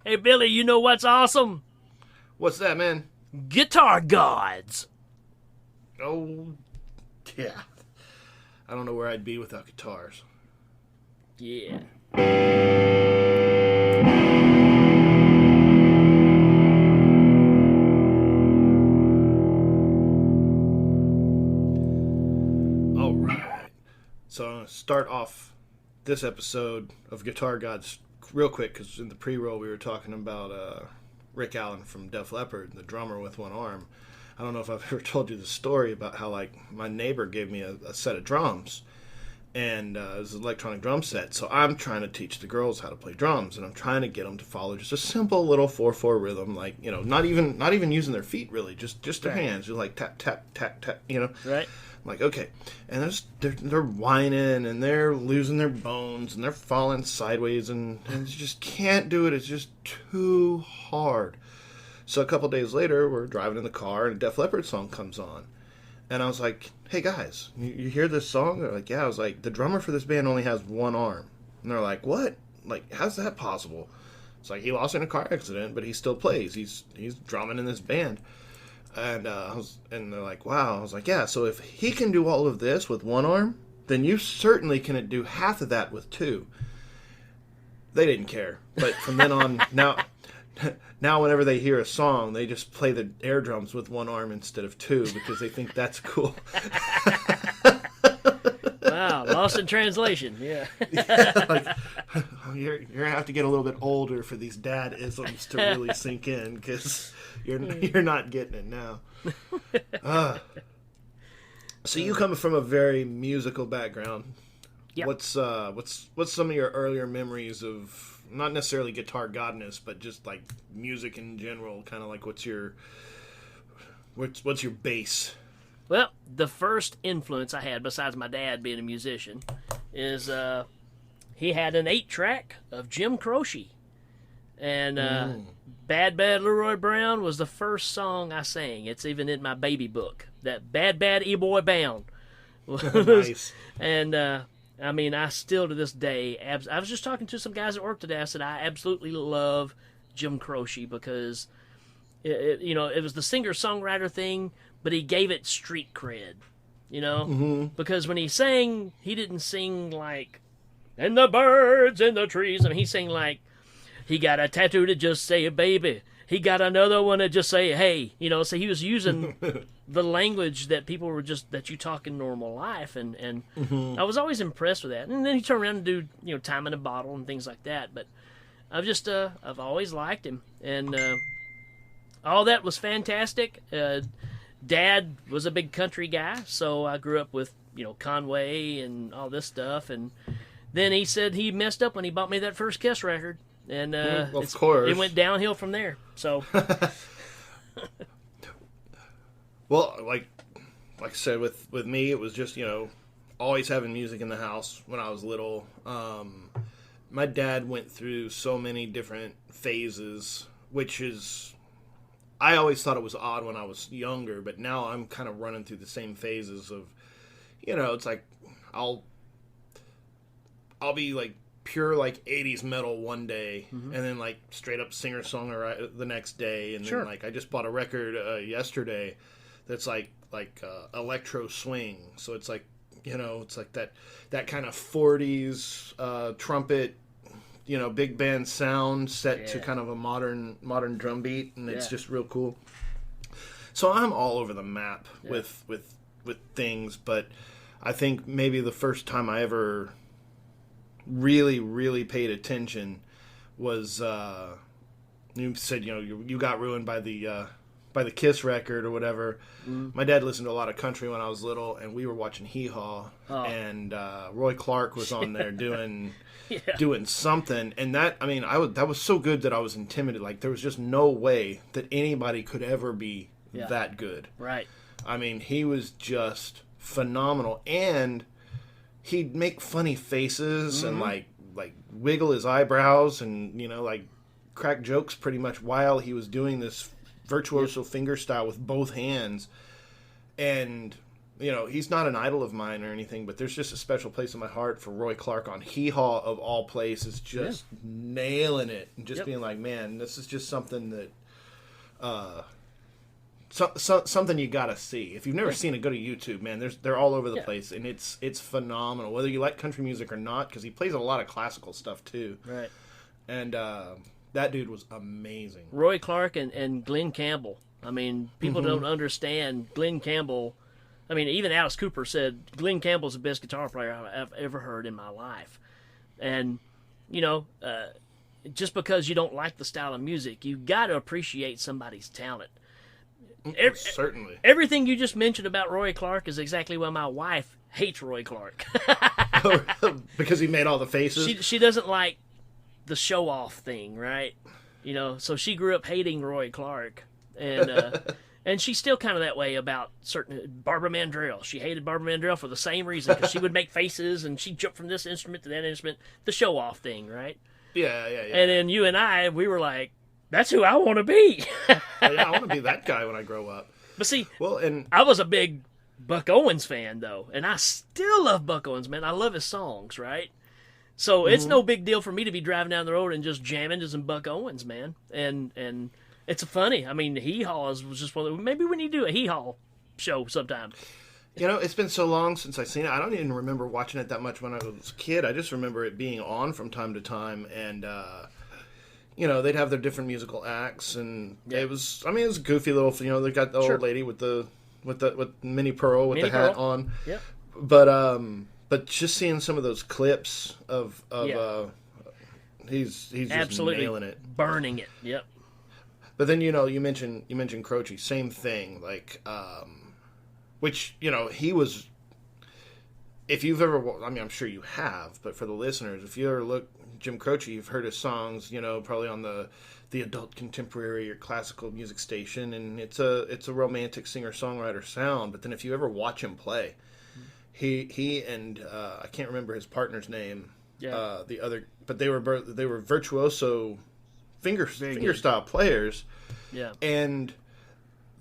Hey, Billy, you know what's awesome? What's that, man? Guitar gods. Oh, yeah. I don't know where I'd be without guitars. Yeah. All right. So I'm going to start off this episode of Guitar Gods real quick because in the pre-roll we were talking about Rick Allen from Def Leppard, the drummer with one arm. I don't know if I've ever told you the story about how like my neighbor gave me a set of drums, and it was an electronic drum set. So I'm trying to teach the girls how to play drums, and I'm trying to get them to follow just a simple little 4/4 rhythm, like not even using their feet really, just their hands, just like tap tap tap tap. Right. I'm like, okay, and they're whining and they're losing their bones and they're falling sideways and you just can't do it. It's just too hard. So a couple days later, we're driving in the car and a Def Leppard song comes on. And I was like, hey guys, you hear this song? They're like, yeah. I was like, the drummer for this band only has one arm. And they're like, what? Like, how's that possible? It's like, he lost in a car accident, but he still plays. He's drumming in this band. And they're like, wow. I was like, yeah, so if he can do all of this with one arm, then you certainly can do half of that with two. They didn't care. But from then on, now whenever they hear a song, they just play the air drums with one arm instead of two because they think that's cool. Wow, lost in translation. Yeah. Yeah, like, you're gonna have to get a little bit older for these dad isms to really sink in because you're not getting it now. So you come from a very musical background. Yep. What's some of your earlier memories of not necessarily guitar godness, but just like music in general? Kind of like what's your base? Well, the first influence I had, besides my dad being a musician, is he had an 8-track of Jim Croce. And Bad Bad Leroy Brown was the first song I sang. It's even in my baby book. That Bad Bad E-Boy Bound. Nice. And, I mean, I still to this day, I was just talking to some guys at work today. I said, I absolutely love Jim Croce because, it was the singer-songwriter thing, but he gave it street cred, Mm-hmm. Because when he sang, he didn't sing like, and the birds in the trees. I mean, he sang like, he got a tattoo to just say baby. He got another one to just say hey. So he was using the language that people were that you talk in normal life. And Mm-hmm. I was always impressed with that. And then he turned around and do, Time in a Bottle and things like that. But I've always liked him. And all that was fantastic. Dad was a big country guy, so I grew up with, Conway and all this stuff. And then he said he messed up when he bought me that first Kiss record. And of course. It went downhill from there. So, well, like I said, with me, it was just always having music in the house when I was little. My dad went through so many different phases, which is. I always thought it was odd when I was younger, but now I'm kind of running through the same phases of, it's like I'll be like pure like 80s metal one day, and then like straight up singer-songwriter the next day, and Sure. then like I just bought a record yesterday that's like electro swing, so it's like it's like that kind of 40s trumpet. Big band sound set to kind of a modern drum beat, and it's just real cool. So I'm all over the map with things, but I think maybe the first time I ever really, really paid attention was you said you got ruined by the Kiss record or whatever. My dad listened to a lot of country when I was little, and we were watching Hee Haw, and Roy Clark was on there doing something, and that was so good that I was intimidated. Like there was just no way that anybody could ever be that good. right. I mean, he was just phenomenal, and he'd make funny faces and like wiggle his eyebrows and like crack jokes pretty much while he was doing this virtuoso finger style with both hands, and he's not an idol of mine or anything, but there's just a special place in my heart for Roy Clark on Hee Haw of all places, just nailing it and just being like, man, this is just something that, something you gotta see. If you've never seen it, go to YouTube, man. They're all over the place, and it's phenomenal. Whether you like country music or not, because he plays a lot of classical stuff too. Right. And that dude was amazing. Roy Clark and Glenn Campbell. I mean, people don't understand Glenn Campbell. I mean, even Alice Cooper said Glenn Campbell's the best guitar player I've ever heard in my life. And, just because you don't like the style of music, you got to appreciate somebody's talent. Certainly. Everything you just mentioned about Roy Clark is exactly why my wife hates Roy Clark. Because he made all the faces? She doesn't like the show-off thing, right? So she grew up hating Roy Clark. And and she's still kind of that way about certain Barbara Mandrell. She hated Barbara Mandrell for the same reason, because she would make faces and she'd jump from this instrument to that instrument, the show-off thing, right? Yeah. And then you and I, we were like, that's who I want to be. I want to be that guy when I grow up. But see, and I was a big Buck Owens fan, though, and I still love Buck Owens, man. I love his songs, right? So it's no big deal for me to be driving down the road and just jamming to some Buck Owens, man. And it's funny. I mean, Hee Haw was just one of the, maybe we need to do a Hee Haw show sometime. It's been so long since I've seen it. I don't even remember watching it that much when I was a kid. I just remember it being on from time to time, and they'd have their different musical acts, and it was a goofy little. They got the old lady with Minnie Pearl with the hat on. Yep. But just seeing some of those clips of he's just absolutely nailing it, burning it. Yep. But then you mentioned Croce, same thing, like which he was. If you've ever, I'm sure you have, but for the listeners, if you ever look Jim Croce, you've heard his songs, probably on the adult contemporary or classical music station, and it's a romantic singer-songwriter sound. But then if you ever watch him play, he and I can't remember his partner's name, the other, but they were virtuoso fingerstyle players, and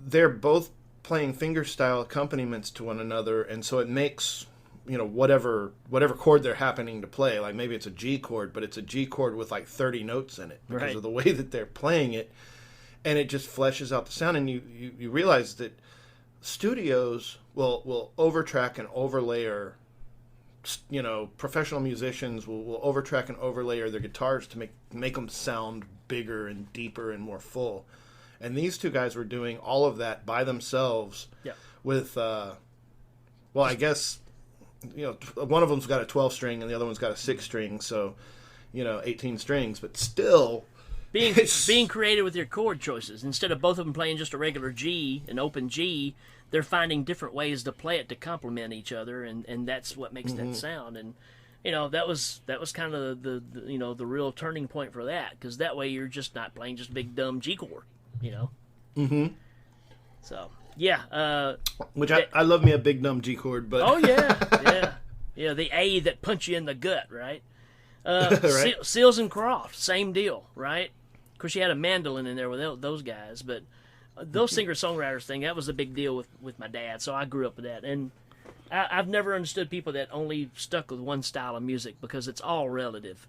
they're both playing fingerstyle accompaniments to one another, and so it makes whatever chord they're happening to play, like maybe it's a G chord, but it's a G chord with like 30 notes in it because of the way that they're playing it, and it just fleshes out the sound. And you realize that studios will overtrack and overlayer. Professional musicians will overtrack and overlayer their guitars to make them sound bigger and deeper and more full. And these two guys were doing all of that by themselves with, I guess, one of them's got a 12-string and the other one's got a 6-string, so, 18 strings, but still... Being creative with your chord choices. Instead of both of them playing just a regular G, an open G, they're finding different ways to play it to complement each other, and that's what makes that sound. And that was kind of the real turning point for that, because that way you're just not playing just big dumb G chord, So which I love me a big dumb G chord, but the A that punch you in the gut, right? Right. Seals and Croft, same deal, right? Of course, you had a mandolin in there with those guys, but those singer-songwriters thing, that was a big deal with my dad, so I grew up with that. And I've never understood people that only stuck with one style of music, because it's all relative.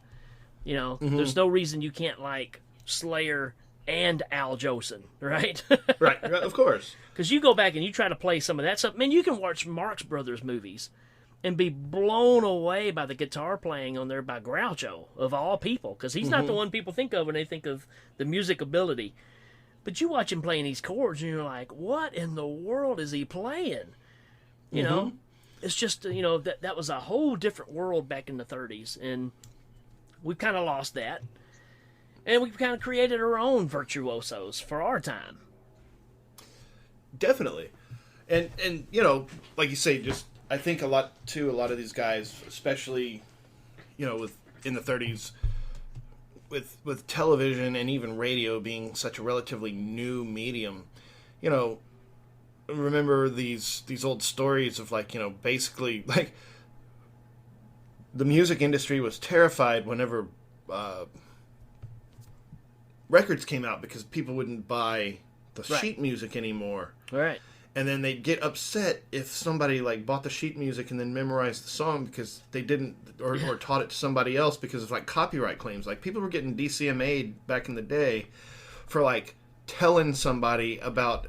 There's no reason you can't like Slayer and Al Jolson, right? Right, of course. Because you go back and you try to play some of that stuff. Man, you can watch Marx Brothers movies and be blown away by the guitar playing on there by Groucho, of all people, because he's not the one people think of when they think of the music ability. But you watch him playing these chords, and you're like, what in the world is he playing? It's just, that was a whole different world back in the 30s, and we've kind of lost that. And we've kind of created our own virtuosos for our time. Definitely. And like you say, just I think a lot of these guys, especially, in the 30s, with television and even radio being such a relatively new medium, remember these old stories of basically the music industry was terrified whenever records came out, because people wouldn't buy the sheet music anymore. Right. And then they'd get upset if somebody like bought the sheet music and then memorized the song because they didn't, or taught it to somebody else because of like copyright claims. Like people were getting DCMA'd back in the day for like telling somebody about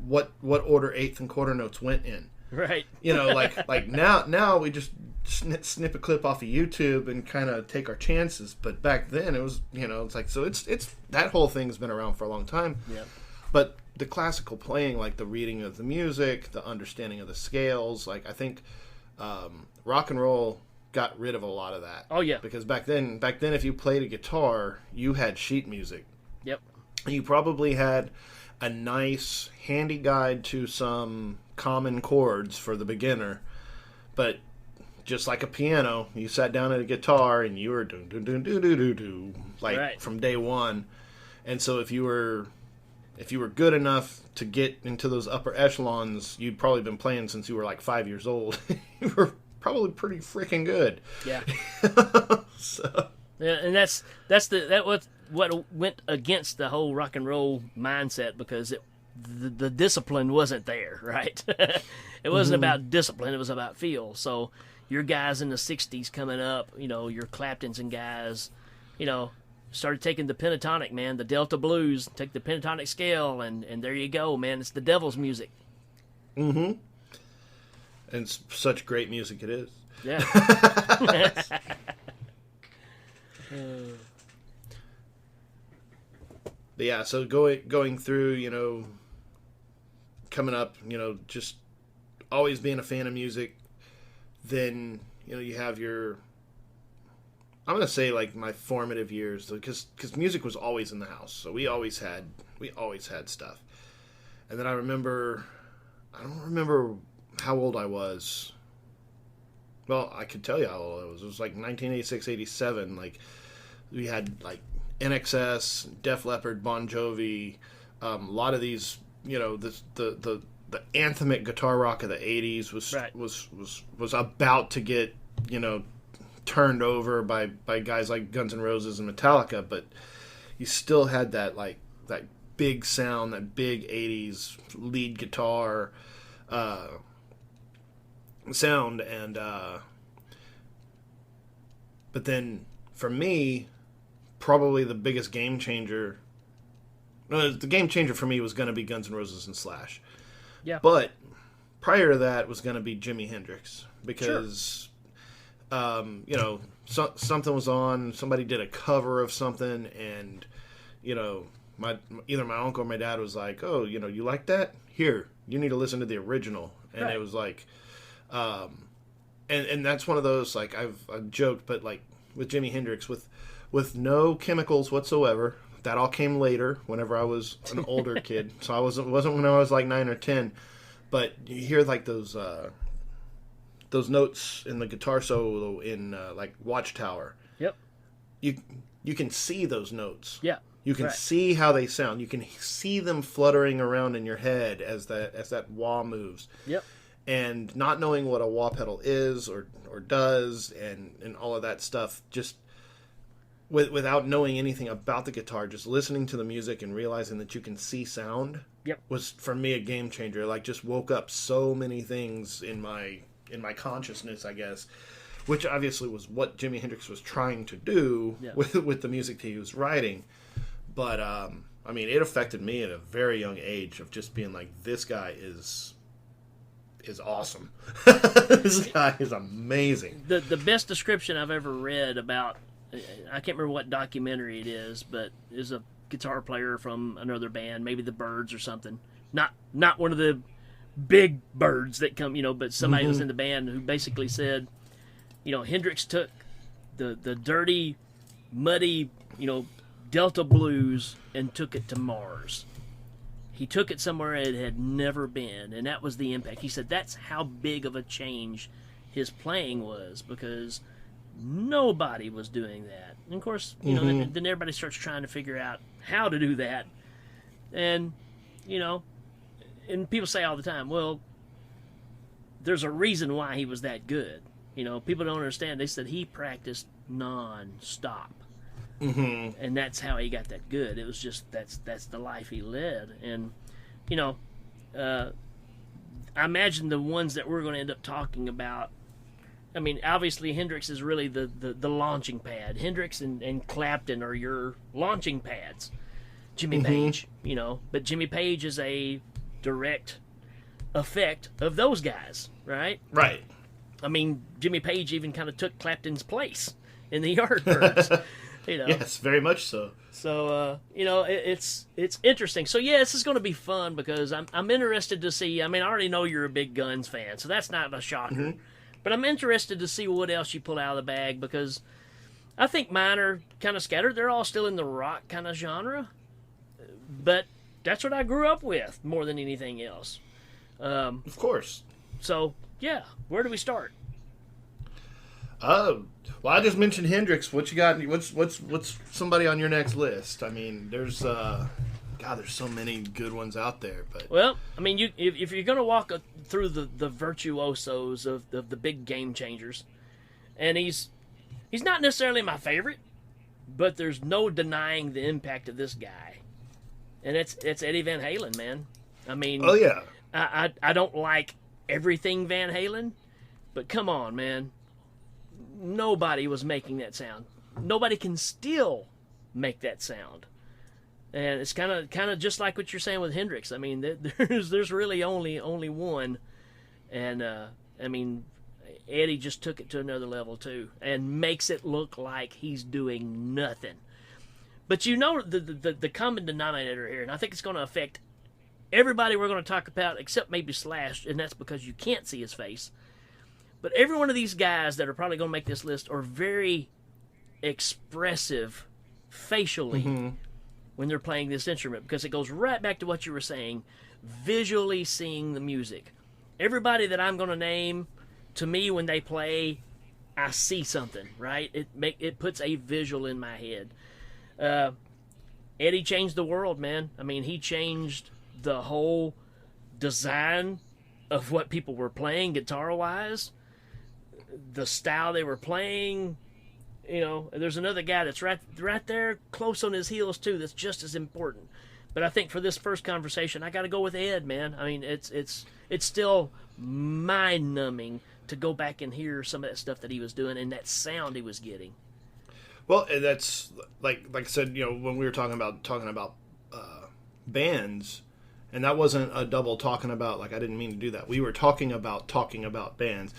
what order eighth and quarter notes went in. Right. You know, like now we just snip a clip off of YouTube and kind of take our chances. But back then it was, you know, it's like, so it's that whole thing's been around for a long time. Yeah. But the classical playing, like the reading of the music, the understanding of the scales, like I think rock and roll got rid of a lot of that. Oh yeah. Because back then if you played a guitar, you had sheet music. Yep. You probably had a nice handy guide to some common chords for the beginner, but just like a piano, you sat down at a guitar and you were do do do do do do do like right. from day one. And so if you were good enough to get into those upper echelons, you'd probably been playing since you were like 5 years old. You were probably pretty freaking good. Yeah. So. Yeah, and that was what went against the whole rock and roll mindset because the discipline wasn't there, right? It wasn't about discipline; it was about feel. So your guys in the '60s coming up, you know, your Claptons and guys, you know, started taking the pentatonic, man, the Delta blues, take the pentatonic scale, and there you go, man. It's the devil's music. Mm-hmm. And it's such great music it is. Yeah. But yeah, so going through, you know, coming up, you know, just always being a fan of music. Then, you know, you have your, I'm going to say like my formative years, because music was always in the house. So we always had stuff. And then I don't remember how old I was. Well, I could tell you how old I was. It was like 1986, 87. Like we had like NXS, Def Leppard, Bon Jovi, a lot of these, you know, the anthemic guitar rock of the 80s was about to get, you know, turned over by guys like Guns N' Roses and Metallica, but you still had that like that big sound, that big 80s lead guitar sound, and but then for me, probably the biggest game changer. No, the game changer for me was going to be Guns N' Roses and Slash. Yeah. But prior to that was going to be Jimi Hendrix because, you know, something was on. Somebody did a cover of something, and you know, either my uncle or my dad was like, "Oh, you know, you like that? Here, you need to listen to the original." And it was like, and that's one of those, like I've joked, but like with Jimi Hendrix with no chemicals whatsoever. That all came later, whenever I was an older kid. So I wasn't when I was like 9 or 10. But you hear like those notes in the guitar solo in like Watchtower. Yep. You can see those notes. Yeah. You can see how they sound. You can see them fluttering around in your head as that wah moves. Yep. And not knowing what a wah pedal is or does and all of that stuff, just without knowing anything about the guitar, just listening to the music and realizing that you can see sound was for me a game changer. Like just woke up so many things in my consciousness, I guess, which obviously was what Jimi Hendrix was trying to do with the music that he was writing. But I mean, it affected me at a very young age of just being like, this guy is awesome. This guy is amazing. The best description I've ever read about, I can't remember what documentary it is, but is a guitar player from another band, maybe the Byrds or something. Not one of the big Byrds that come, you know, but somebody was in the band who basically said, you know, Hendrix took the dirty, muddy, you know, Delta blues and took it to Mars. He took it somewhere it had never been, and that was the impact. He said that's how big of a change his playing was, because nobody was doing that. And of course, you know, then everybody starts trying to figure out how to do that. And, you know, and people say all the time, well, there's a reason why he was that good. You know, people don't understand. They said he practiced non-stop. And that's how he got that good. It was just, that's the life he led. And, you know, I imagine the ones that we're going to end up talking about. I mean, obviously Hendrix is really the launching pad. Hendrix and Clapton are your launching pads. Jimmy Page, but Jimmy Page is a direct effect of those guys, right? Right. I mean, Jimmy Page even kind of took Clapton's place in the Yardbirds. Yes, very much so. So it's interesting. So yeah, this is going to be fun because I'm interested to see. I mean, I already know you're a big Guns fan, so that's not a shocker. But I'm interested to see what else you pull out of the bag because I think mine are kind of scattered. They're all still in the rock kind of genre, but that's what I grew up with more than anything else. Of course. So yeah, where do we start? Well, I just mentioned Hendrix. What you got? What's somebody on your next list? I mean, there's there's so many good ones out there. But well, I mean, if you're gonna walk through the virtuosos of the big game changers, and he's not necessarily my favorite, but there's no denying the impact of this guy, and it's Eddie Van Halen, man. I mean, oh yeah, I don't like everything Van Halen, but come on, man. Nobody was making that sound. Nobody can still make that sound. And it's kind of just like what you're saying with Hendrix. I mean, there's really only one. And I mean, Eddie just took it to another level too, and makes it look like he's doing nothing. But the common denominator here, and I think it's going to affect everybody we're going to talk about except maybe Slash, and that's because you can't see his face. But every one of these guys that are probably going to make this list are very expressive facially when they're playing this instrument because it goes right back to what you were saying, visually seeing the music. Everybody that I'm going to name, to me, when they play, I see something, right? It puts a visual in my head. Eddie changed the world, man. I mean, he changed the whole design of what people were playing guitar-wise. The style they were playing, there's another guy that's right there close on his heels too that's just as important. But I think for this first conversation I got to go with Ed, man. I mean, it's still mind-numbing to go back and hear some of that stuff that he was doing and that sound he was getting. Well, that's like I said, when we were talking about bands, and that wasn't a double talking about, like, I didn't mean to do that. We were talking about bands.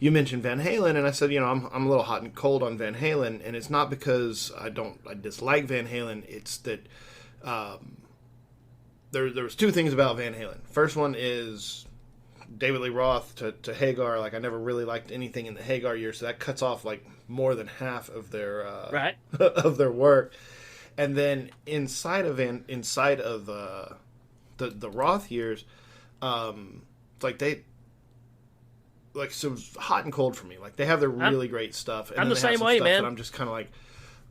You mentioned Van Halen, and I said, I'm a little hot and cold on Van Halen, and it's not because I dislike Van Halen. It's that there was two things about Van Halen. First one is David Lee Roth to Hagar. Like, I never really liked anything in the Hagar years, so that cuts off, like, more than half of their right. of their work. And then inside of the Roth years, so it was hot and cold for me. Like, they have their really great stuff. And I'm the same way, man. I'm just kind of like,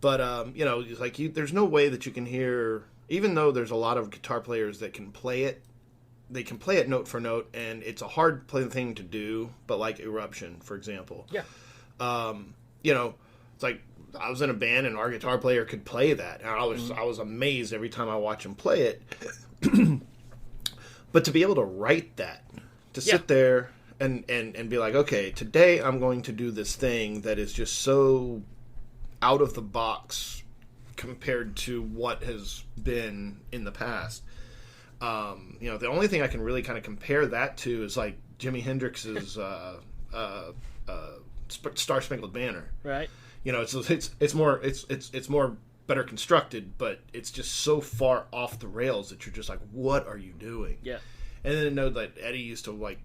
but it's like there's no way that you can hear, even though there's a lot of guitar players that can play it. They can play it note for note, and it's a hard thing to do. But like Eruption, for example, yeah, it's like. I was in a band and our guitar player could play that, and I was amazed every time I watch him play it. But to be able to write that, to sit there and be like, okay, today I'm going to do this thing that is just so out of the box compared to what has been in the past. The only thing I can really kind of compare that to is like Jimi Hendrix's Star Spangled Banner, right? It's more better constructed, but it's just so far off the rails that you're just like, what are you doing? Yeah. And then know that Eddie used to like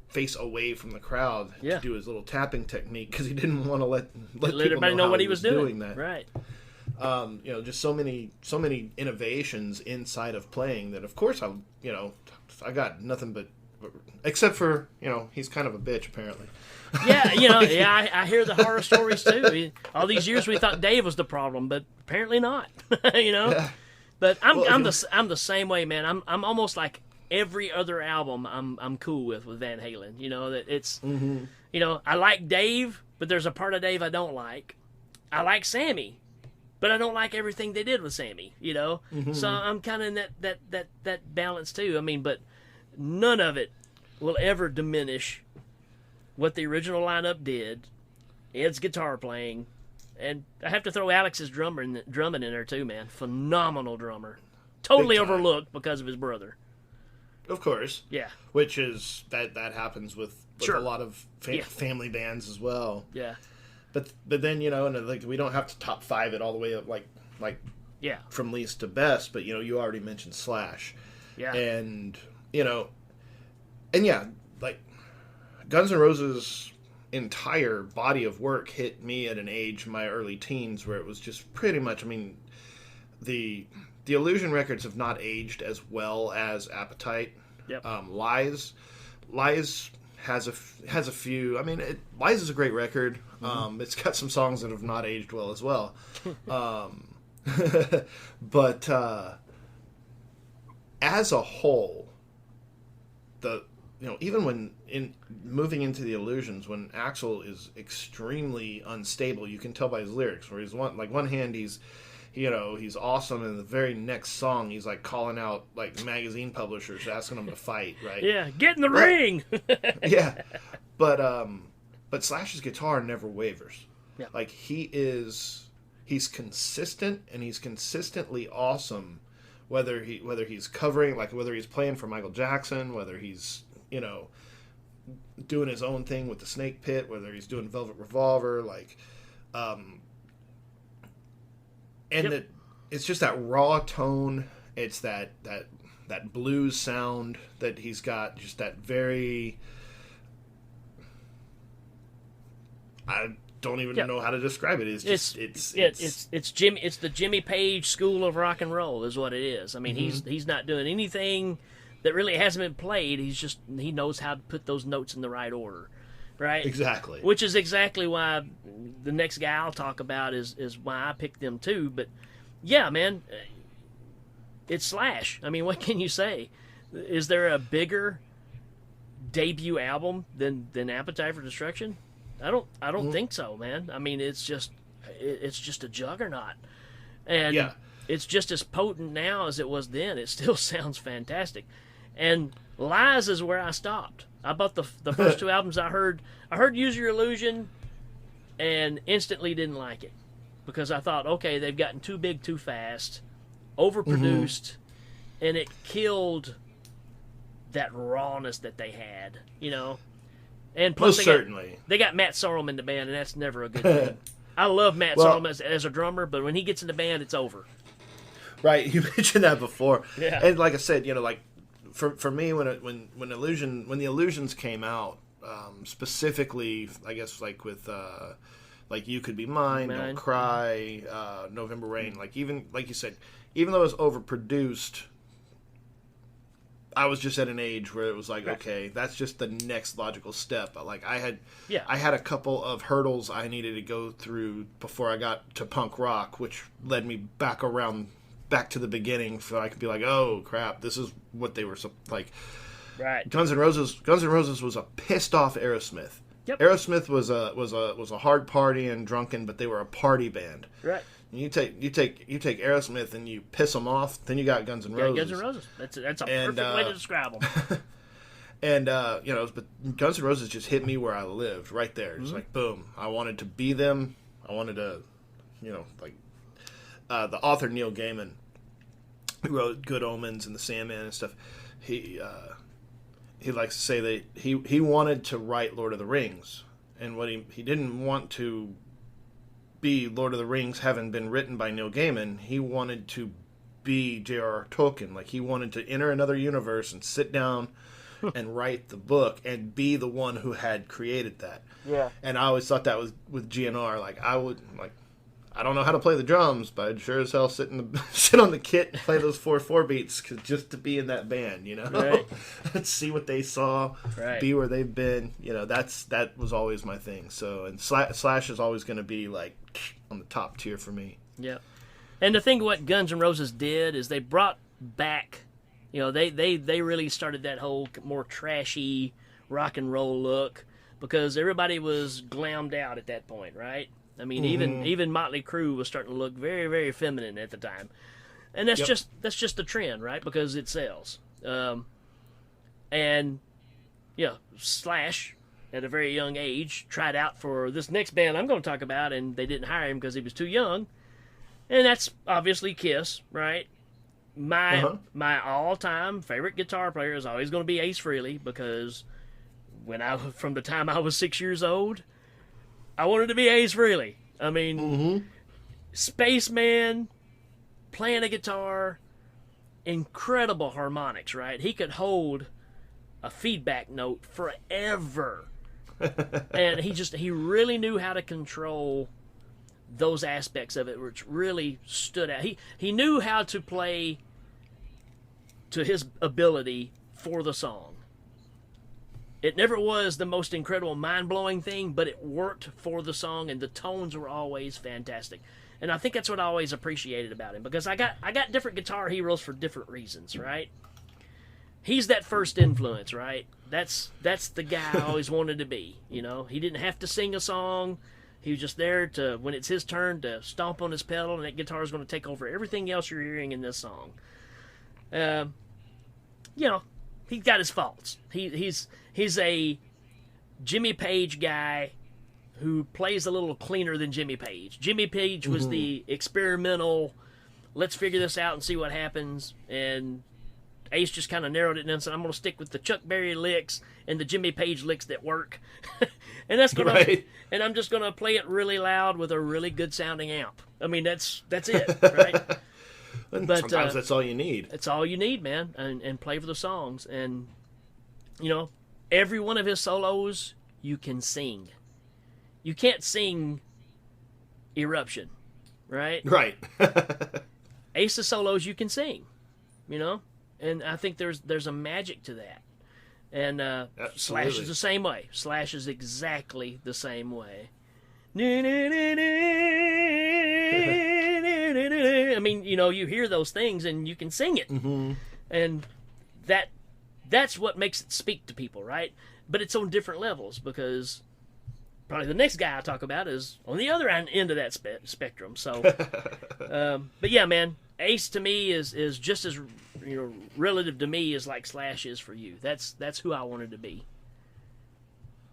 face away from the crowd to do his little tapping technique because he didn't want to let everybody know what he was doing. That. Right. Just so many innovations inside of playing that, of course, I got nothing but, except for he's kind of a bitch apparently. I hear the horror stories too. All these years we thought Dave was the problem, but apparently not. Yeah. But I'm the same way, man. I'm almost like every other album I'm cool with Van Halen. That it's I like Dave, but there's a part of Dave I don't like. I like Sammy, but I don't like everything they did with Sammy. So I'm kind of in that balance too. I mean, but none of it will ever diminish what the original lineup did. Ed's guitar playing, and I have to throw Alex's drumming in there too, man. Phenomenal drummer. Totally overlooked because of his brother. Of course. Yeah. Which is, that happens with Sure. a lot of family bands as well. Yeah. But then, and like, we don't have to top 5 it all the way up, like yeah, from least to best, but, you already mentioned Slash. Yeah. And, and yeah, like, Guns N' Roses' entire body of work hit me at an age in my early teens where it was just pretty much, I mean, the Illusion records have not aged as well as Appetite. Yep. Lies has a few. I mean, Lies is a great record. It's got some songs that have not aged well as well. But as a whole, even when moving into the Illusions, when Axl is extremely unstable, you can tell by his lyrics. Where he's one hand he's awesome, and the very next song he's like calling out like magazine publishers asking them to fight, right? Yeah, get in the ring. Yeah, but Slash's guitar never wavers. Yeah. Like he's consistent, and he's consistently awesome. Whether he's covering, like whether he's playing for Michael Jackson, whether he's doing his own thing with the Snake Pit, whether he's doing Velvet Revolver, like. And it's just that raw tone. It's that blues sound that he's got. Just that very. I don't even know how to describe it. It's the Jimmy Page school of rock and roll is what it is. I mean, he's not doing anything that really hasn't been played. He knows how to put those notes in the right order. Right? Exactly. Which is exactly why the next guy I'll talk about is why I picked them too. But yeah, man, it's Slash. I mean, what can you say? Is there a bigger debut album than Appetite for Destruction? I don't think so, man. I mean, it's just a juggernaut, and it's just as potent now as it was then. It still sounds fantastic, and Lies is where I stopped. I bought the first 2 albums. I heard Use Your Illusion, and instantly didn't like it because I thought, okay, they've gotten too big too fast, overproduced, and it killed that rawness that they had, And plus, they got Matt Sorum in the band, and that's never a good thing. I love Matt Sorum as a drummer, but when he gets in the band, it's over. Right, you mentioned that before, yeah. And like I said, like. For me, when the Illusions came out, specifically, I guess like with like You Could Be Mine, Don't Cry, November Rain, like even like you said, even though it was overproduced, I was just at an age where it was like, okay, that's just the next logical step. Like I had a couple of hurdles I needed to go through before I got to punk rock, which led me back to the beginning, so I could be like, oh crap, this is what they were like. Right. Guns N' Roses was a pissed off Aerosmith. Yep. Aerosmith was a hard party and drunken, but they were a party band. Right. And you take Aerosmith and you piss them off, then you got Guns N' Roses. Guns N' Roses. That's a perfect way to describe them. And but Guns N' Roses just hit me where I lived, right there. Just like boom. I wanted to be them. I wanted to, the author Neil Gaiman, who wrote Good Omens and The Sandman and stuff, he likes to say that he wanted to write Lord of the Rings, and what he didn't want to be Lord of the Rings having been written by Neil Gaiman. He wanted to be J.R.R. Tolkien. Like he wanted to enter another universe and sit down and write the book and be the one who had created that. Yeah. And I always thought that was with GNR. Like I don't know how to play the drums, but I'd sure as hell sit on the kit and play those 4/4 beats just to be in that band, Right. Let's see what they saw, be where they've been. That was always my thing. So, and Slash is always going to be like on the top tier for me. Yeah. And the thing what Guns N' Roses did is they brought back, they really started that whole more trashy rock and roll look because everybody was glammed out at that point, right? I mean, even Motley Crue was starting to look very, very feminine at the time, and that's just the trend, right? Because it sells. And, Slash, at a very young age, tried out for this next band I'm going to talk about, and they didn't hire him because he was too young. And that's obviously Kiss, right? My all-time favorite guitar player is always going to be Ace Frehley, because from the time I was 6 years old, I wanted to be Ace Frehley. I mean, spaceman, playing a guitar, incredible harmonics, right? He could hold a feedback note forever. And he really knew how to control those aspects of it, which really stood out. He knew how to play to his ability for the song. It never was the most incredible, mind-blowing thing, but it worked for the song, and the tones were always fantastic. And I think that's what I always appreciated about him, because I got different guitar heroes for different reasons, right? He's that first influence, right? That's the guy I always wanted to be, you know? He didn't have to sing a song. He was just there to, when it's his turn, to stomp on his pedal, and that guitar is going to take over everything else you're hearing in this song. He's got his faults. He's a Jimmy Page guy who plays a little cleaner than Jimmy Page. Jimmy Page was the experimental, let's figure this out and see what happens, and Ace just kind of narrowed it down and said, I'm going to stick with the Chuck Berry licks and the Jimmy Page licks that work. And that's going to, and I'm just going to play it really loud with a really good sounding amp. I mean, that's it, right? But sometimes that's all you need. It's all you need, man, and play for the songs. And, every one of his solos, you can sing. You can't sing Eruption, right? Right. Ace's solos, you can sing, And I think there's a magic to that. And Slash is the same way. Slash is exactly the same way. I mean, you hear those things and you can sing it. Mm-hmm. And that's what makes it speak to people, right? But it's on different levels, because probably the next guy I talk about is on the other end of that spectrum. So, but yeah, man, Ace to me is just as relative to me as like Slash is for you. That's who I wanted to be.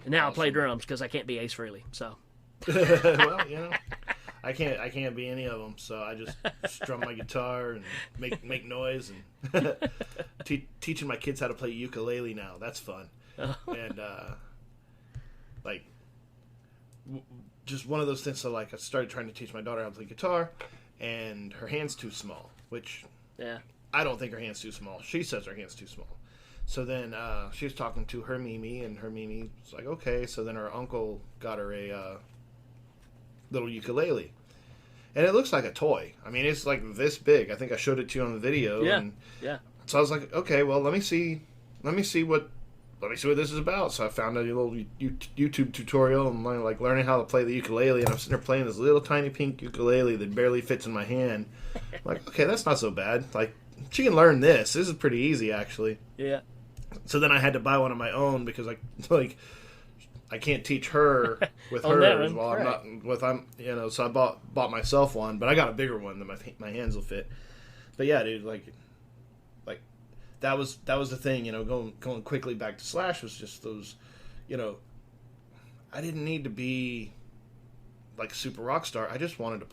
And now I play drums because I can't be Ace Frehley. So, well, I can't be any of them. So I just strum my guitar and make noise, and teaching my kids how to play ukulele now. That's fun. And just one of those things. So I started trying to teach my daughter how to play guitar, and her hand's too small, which I don't think her hand's too small. She says her hand's too small. So then she was talking to her Mimi, and her Mimi was like, okay. So then her uncle got her a little ukulele. And it looks like a toy. I mean, it's like this big. I think I showed it to you on the video. Yeah. So I was like, okay, well, let me see what this is about. So I found a little YouTube tutorial and learning how to play the ukulele, and I'm sitting there playing this little tiny pink ukulele that barely fits in my hand. I'm like, okay, that's not so bad. Like, she can learn this. This is pretty easy, actually. Yeah. So then I had to buy one of my own, because I can't teach her with On hers that one, while I'm not with so I bought myself one, but I got a bigger one that my hands will fit. But yeah, dude, that was the thing, going quickly back to Slash was just those, I didn't need to be like super rock star. I just wanted to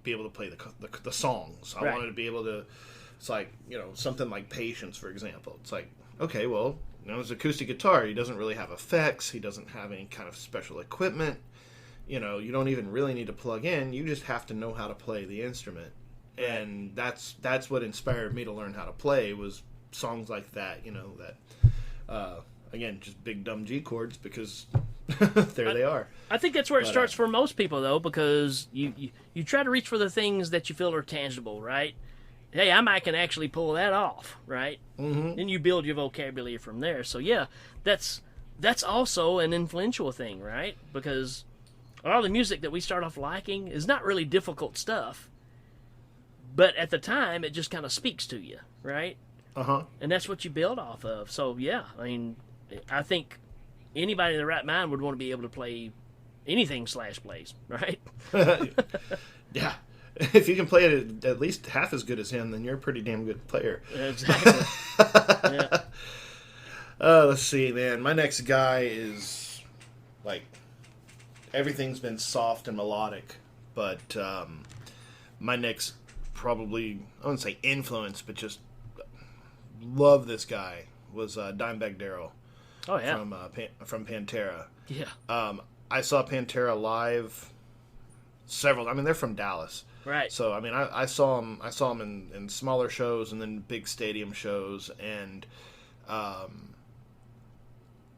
be able to play the songs. I wanted to be able to, it's like, something like Patience, for example. It's like, okay, well, it's acoustic guitar. He doesn't really have effects. He doesn't have any kind of special equipment. You don't even really need to plug in. You just have to know how to play the instrument. And that's what inspired me to learn how to play, was songs like that, again, just big dumb G chords, because there they are. I think that's where it starts for most people, though, because you try to reach for the things that you feel are tangible, right? Hey, I might can actually pull that off, right? Mm-hmm. Then you build your vocabulary from there. So yeah, that's also an influential thing, right? Because a lot of the music that we start off liking is not really difficult stuff, but at the time it just kind of speaks to you, right? And that's what you build off of. So yeah, I mean, I think anybody in the right mind would want to be able to play anything Slash plays, right? Yeah. If you can play it at least half as good as him, then you're a pretty damn good player. Exactly. Yeah. Let's see, man. My next guy is like everything's been soft and melodic, but my next probably I wouldn't say influence, but just love this guy was Dimebag Darrell. Oh yeah, from Pantera. yeah, I saw Pantera live several. I mean, they're from Dallas, right. so I mean, I saw him. I saw him in smaller shows and then big stadium shows, and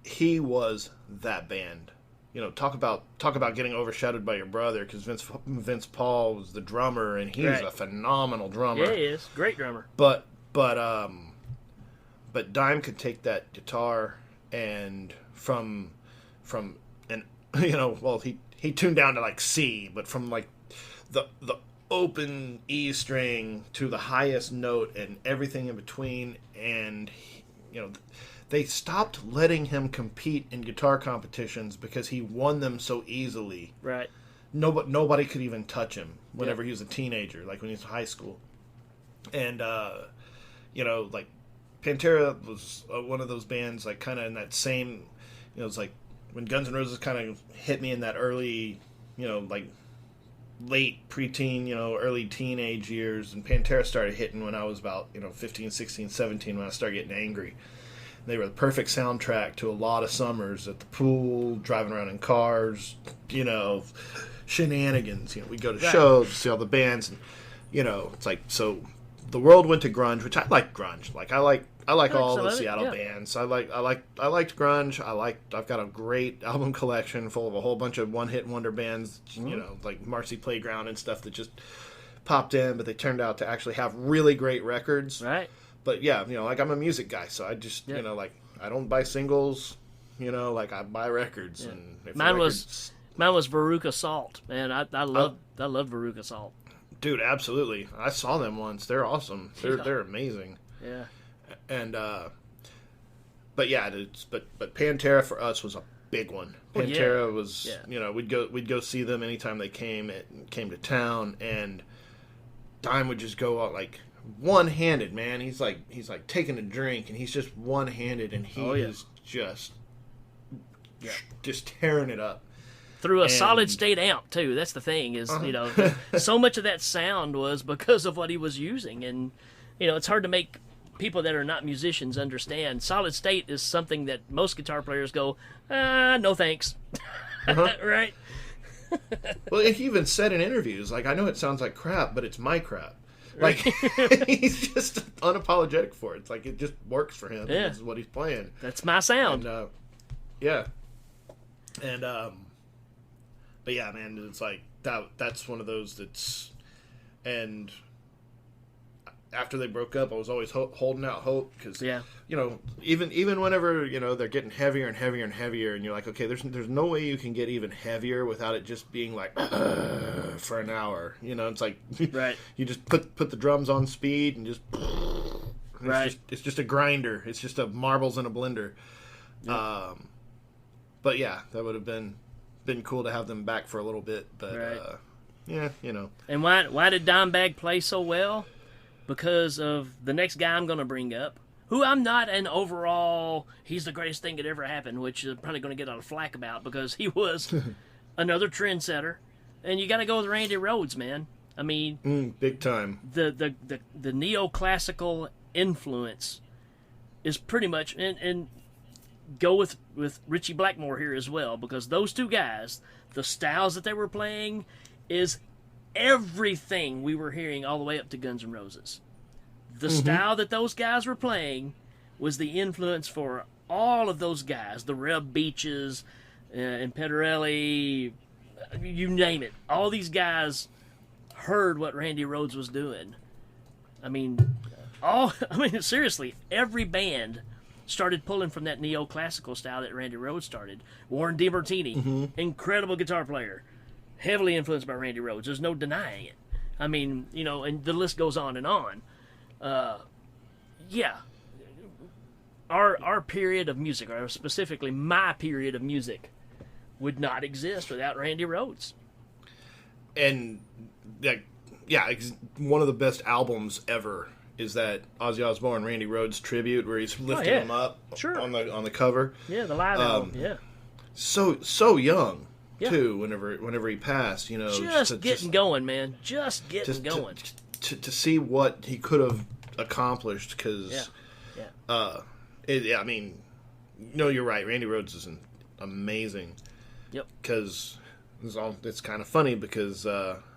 he was that band. You know, talk about getting overshadowed by your brother, because Vince Paul was the drummer, and he's Right. a phenomenal drummer. Yeah, he is great drummer. But Dime could take that guitar and from and you know, well, he tuned down to like C, but from like the open E string to the highest note and everything in between, and you know, they stopped letting him compete in guitar competitions because he won them so easily. Right. Nobody could even touch him whenever he was a teenager, like when he was in high school. And you know, like Pantera was one of those bands, like kind of in that same, you know, it's like when Guns N' Roses kind of hit me in that early, you know, like late preteen, you know, early teenage years, and Pantera started hitting when I was about, you know, 15, 16, 17, when I started getting angry. They were the perfect soundtrack to a lot of summers at the pool, driving around in cars, you know, shenanigans. You know, we'd go to shows, see all the bands, and, you know, it's like, so the world went to grunge, which I like grunge. Like I like all the Seattle bands. I liked grunge. I've got a great album collection full of a whole bunch of one-hit wonder bands, you know, like Marcy Playground and stuff that just popped in, but they turned out to actually have really great records. Right. But yeah, you know, like I'm a music guy, so I just, you know, like I don't buy singles, you know, like I buy records. Yeah. And if mine was Veruca Salt, man. I love Veruca Salt. Dude, absolutely. I saw them once. They're awesome. They're amazing. Yeah. And but yeah, but Pantera for us was a big one. Pantera was, you know, we'd go see them anytime they came to town, and Dime would just go out like one-handed, man. He's like taking a drink, and he's just one-handed, and he is just tearing it up. Through a solid state amp too. That's the thing, is you know, so much of that sound was because of what he was using, and you know, it's hard to make people that are not musicians understand. Solid state is something that most guitar players go, no thanks. Right? Well, he even said in interviews, like, I know it sounds like crap, but it's my crap. Like, he's just unapologetic for it. It's like, it just works for him. Yeah. This is what he's playing. That's my sound. And, yeah. And, but yeah, man, it's like, that's one of those that's, and after they broke up, I was always holding out hope, because, you know, even whenever, you know, they're getting heavier and heavier and heavier, and you're like, okay, there's no way you can get even heavier without it just being like for an hour. You know, it's like you just put the drums on speed and just it's just a grinder. It's just a marbles in a blender. But yeah, that would have been cool to have them back for a little bit. But yeah, you know. And why did Dimebag play so well? Because of the next guy I'm going to bring up, who I'm not an overall, he's the greatest thing that ever happened, which is probably going to get a lot of flack about, because he was another trendsetter. And you got to go with Randy Rhoads, man. I mean, big time. The neoclassical influence is pretty much, and go with Ritchie Blackmore here as well, because those two guys, the styles that they were playing is everything we were hearing all the way up to Guns N' Roses. The style that those guys were playing was the influence for all of those guys. The Reb Beaches and Pederelli, you name it. All these guys heard what Randy Rhoads was doing. I mean, seriously, every band started pulling from that neoclassical style that Randy Rhoads started. Warren DeMartini, incredible guitar player. Heavily influenced by Randy Rhoads. There's no denying it. I mean, you know, and the list goes on and on. Our period of music, or specifically my period of music, would not exist without Randy Rhoads. And, one of the best albums ever is that Ozzy Osbourne, Randy Rhoads tribute where he's lifting him up on the cover. Yeah, the live album. Yeah. So young too. Whenever he passed, just getting going, man. Just getting going. To see what he could have accomplished, because I mean, you're right. Randy Rhoads is amazing. Yep. Because it's kind of funny because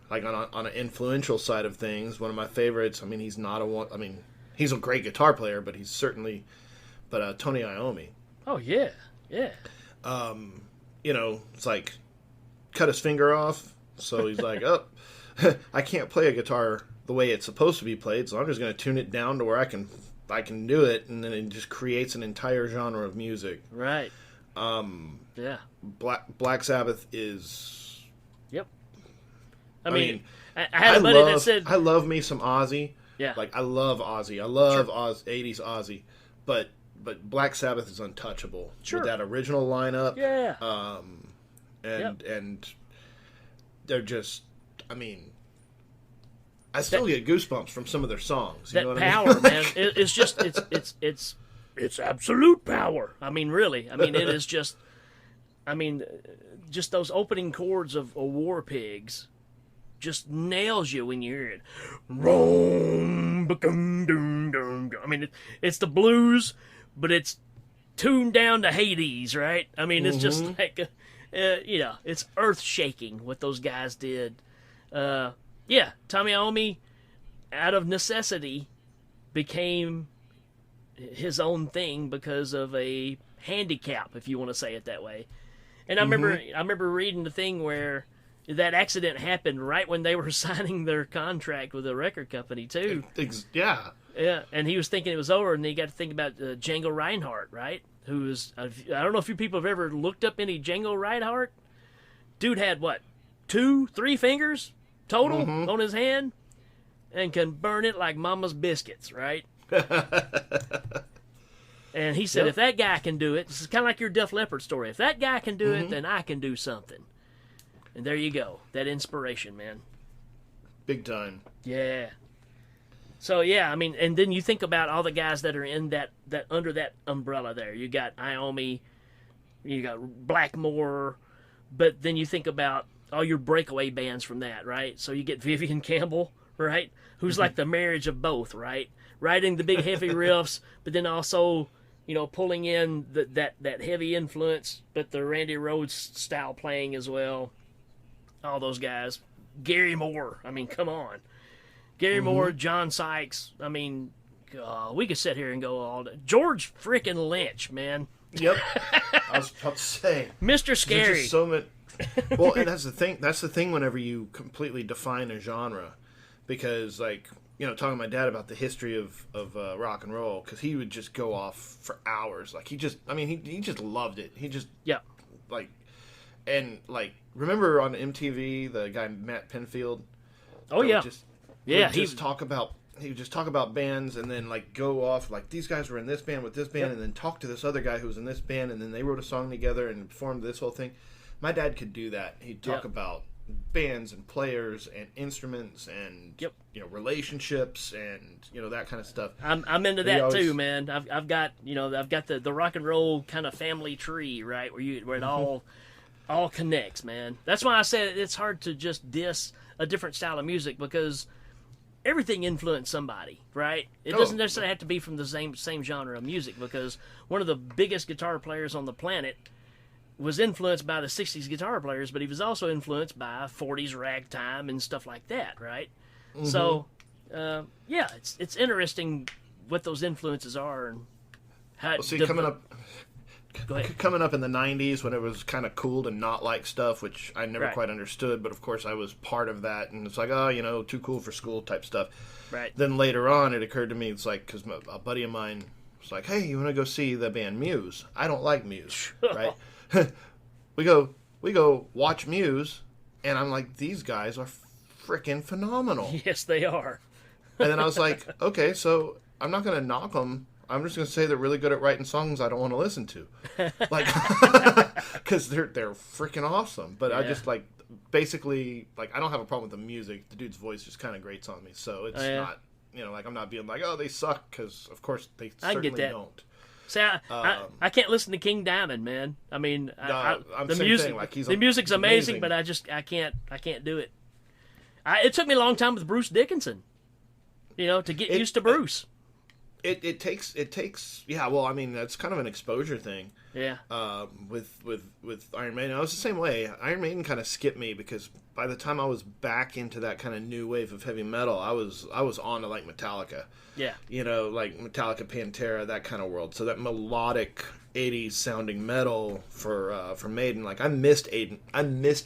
like on an influential side of things, one of my favorites. I mean, he's a great guitar player, but he's certainly, Tony Iommi. Oh yeah. It's like cut his finger off, so he's like, oh, I can't play a guitar the way it's supposed to be played, so I'm just going to tune it down to where I can do it, and then it just creates an entire genre of music. Right. Yeah. Black Sabbath is. Yep. I mean, I had a buddy that said, I love me some Ozzy. Yeah. Like, I love Ozzy. I love 80s Ozzy, but Black Sabbath is untouchable with that original lineup. Yeah. And they're just, I mean, I still get goosebumps from some of their songs. You know what power, I mean? man. It's just it's absolute power. I mean, really. I mean, it is just. I mean, just those opening chords of War Pigs just nails you when you hear it. I mean, it's the blues, but it's tuned down to Hades, right? I mean, it's just like, it's earth-shaking what those guys did. Tommy Iommi, out of necessity, became his own thing because of a handicap, if you want to say it that way. And I remember reading the thing where that accident happened right when they were signing their contract with the record company too. Yeah. Yeah, and he was thinking it was over, and he got to think about Django Reinhardt, right? Who is, I don't know if you people have ever looked up any Django Reinhardt. Dude had, 2-3 fingers total on his hand, and can burn it like mama's biscuits, right? And he said, if that guy can do it, this is kind of like your Def Leppard story. If that guy can do it, then I can do something. And there you go. That inspiration, man. Big time. Yeah. So, yeah, I mean, and then you think about all the guys that are in that under that umbrella there. You got Iommi, you got Blackmore, but then you think about all your breakaway bands from that, right? So you get Vivian Campbell, right? Who's like the marriage of both, right? Writing the big heavy riffs, but then also, pulling in that heavy influence, but the Randy Rhoads style playing as well. All those guys. Gary Moore. I mean, come on. Gary Moore, John Sykes. I mean, we could sit here and go all day. George freaking Lynch, man. Yep. I was about to say. Mr. Scary. Just so much. Well, and that's the thing. That's the thing whenever you completely define a genre. Because, talking to my dad about the history of rock and roll, because he would just go off for hours. Like, he just loved it. He just, remember on MTV, the guy Matt Pinfield? Oh, yeah. He would just talk about bands and then, go off, these guys were in this band with this band, and then talk to this other guy who was in this band, and then they wrote a song together and formed this whole thing. My dad could do that. He'd talk about bands and players and instruments and relationships and that kind of stuff. I'm into that too, man. I've got the rock and roll kind of family tree, right, where it all connects, man. That's why I said it's hard to just diss a different style of music, because everything influenced somebody, right? It doesn't necessarily have to be from the same genre of music, because one of the biggest guitar players on the planet was influenced by the 60s guitar players, but he was also influenced by 40s ragtime and stuff like that, right? So, it's interesting what those influences are and how coming up in the 90s when it was kind of cool to not like stuff, which I never quite understood, but of course I was part of that, and it's like, too cool for school type stuff. Right. Then later on it occurred to me, it's like, because a buddy of mine was like, hey, you want to go see the band Muse? I don't like Muse, right? we go watch Muse, and I'm like, these guys are freaking phenomenal. Yes, they are. And then I was like, okay, so I'm not going to knock them. I'm just going to say they're really good at writing songs I don't want to listen to. Because they're freaking awesome. But I just, basically, I don't have a problem with the music. The dude's voice just kind of grates on me. So it's you know, like I'm not being like, oh, they suck, because of course they I certainly get that. don't. See, I can't listen to King Diamond, man. I mean, I'm the same music, thing. Like the music's amazing, but I can't do it. It took me a long time with Bruce Dickinson, you know, to get used to Bruce. It takes yeah. Well, I mean, that's kind of an exposure thing. Yeah. With Iron Maiden, I was the same way. Iron Maiden kind of skipped me because by the time I was back into that kind of new wave of heavy metal, I was on to like Metallica. Yeah. You know, like Metallica, Pantera, that kind of world. So that melodic '80s sounding metal for Maiden. Like I missed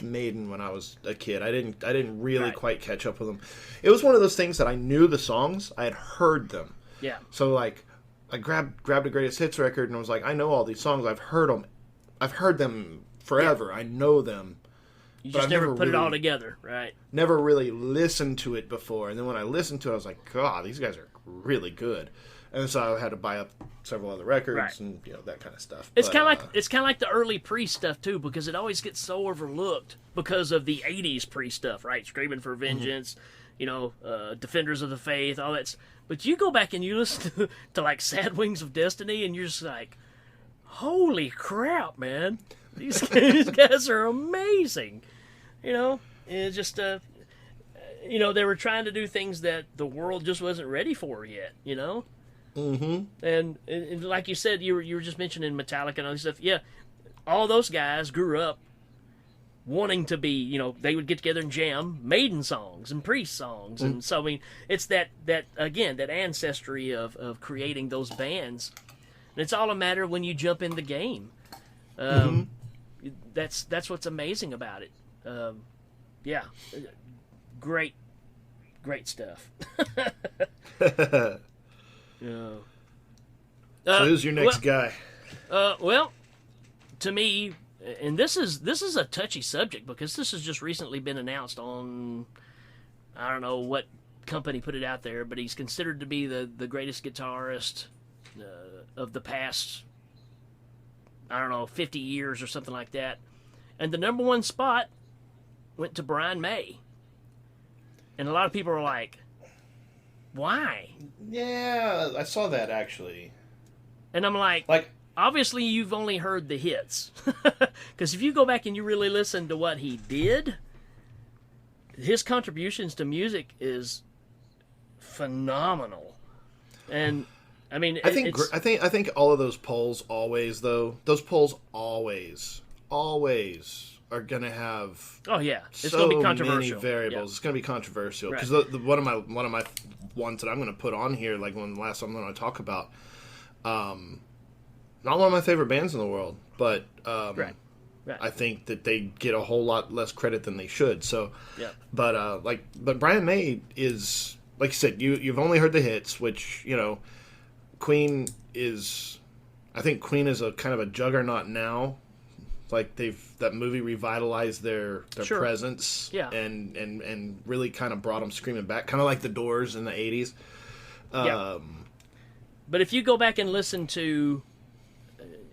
Maiden when I was a kid. I didn't really quite catch up with them. It was one of those things that I knew the songs, I had heard them. Yeah. So like, I grabbed a greatest hits record and was like, I know all these songs. I've heard them forever. Yeah. I know them. You just never put it all together, right? Never really listened to it before, and then when I listened to it, I was like, God, these guys are really good. And so I had to buy up several other records and that kind of stuff. It's kind of like the early Priest stuff too, because it always gets so overlooked because of the '80s Priest stuff, right? Screaming for Vengeance, Defenders of the Faith, all that. But you go back and you listen to like Sad Wings of Destiny, and you're just like, holy crap, man! These guys are amazing. It's just they were trying to do things that the world just wasn't ready for yet. Mm-hmm. And like you said, you were just mentioning Metallica and all this stuff. Yeah, all those guys grew up wanting to be, they would get together and jam Maiden songs and Priest songs. And so, I mean, it's that ancestry of creating those bands. And it's all a matter of when you jump in the game. That's what's amazing about it. Yeah. Great stuff. So who's your next guy? Well, to me, and this is a touchy subject because this has just recently been announced on, I don't know what company put it out there, but he's considered to be the greatest guitarist of the past, I don't know, 50 years or something like that. And the number one spot went to Brian May. And a lot of people are like, why? Yeah, I saw that actually. And I'm like, obviously you've only heard the hits. Because if you go back and you really listen to what he did, his contributions to music is phenomenal. And I mean, I think all of those polls always are going to have it's going to be controversial. Many variables. Yeah. It's going to be controversial because one of my ones that I'm going to put on here, like one of the last I'm going to talk about, not one of my favorite bands in the world, but I think that they get a whole lot less credit than they should. So, but Brian May is, like you said, you've only heard the hits, which Queen is. I think Queen is a kind of a juggernaut now. Like that movie revitalized their presence, and really kind of brought them screaming back, kind of like the Doors in the '80s. But if you go back and listen to,